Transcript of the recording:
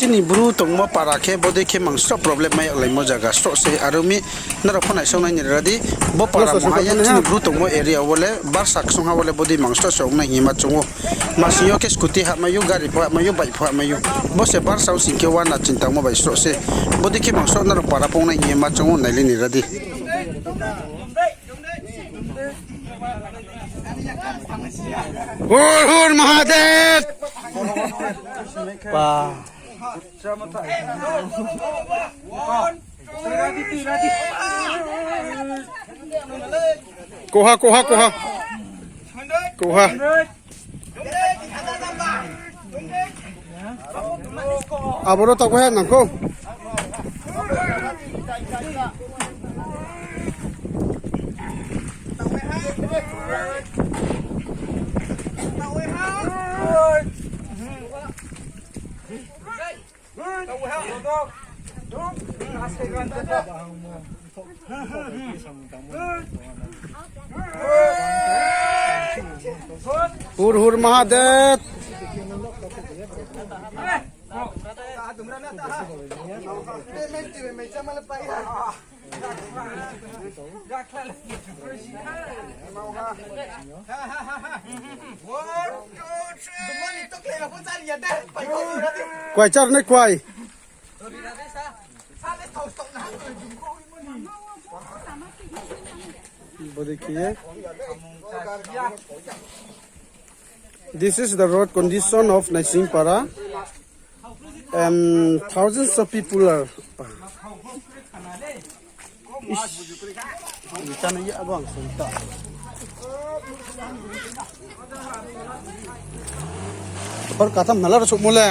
chini bru tongmo parakhe bode ke mangsto problem mai laimo jaga sto se arumi naro phonai songnai ni radi bo para mahayan chini bru tongmo area wole bar sak songha wole bode mangsto songnai hima chungo masiyo ke scooty ha mayu gari pha mayu bike pha mayu bo se bar sau singke wana chinta mo bai sto se bode ke mangsto naro para pongnai hima chungo naili ni radi Hur Mahadev pa koha aboro tak koha nangko Hur Mahadev quay chặt này quay This is the road condition of Naisingpara, and thousands of people are. Or katam nalar sumule.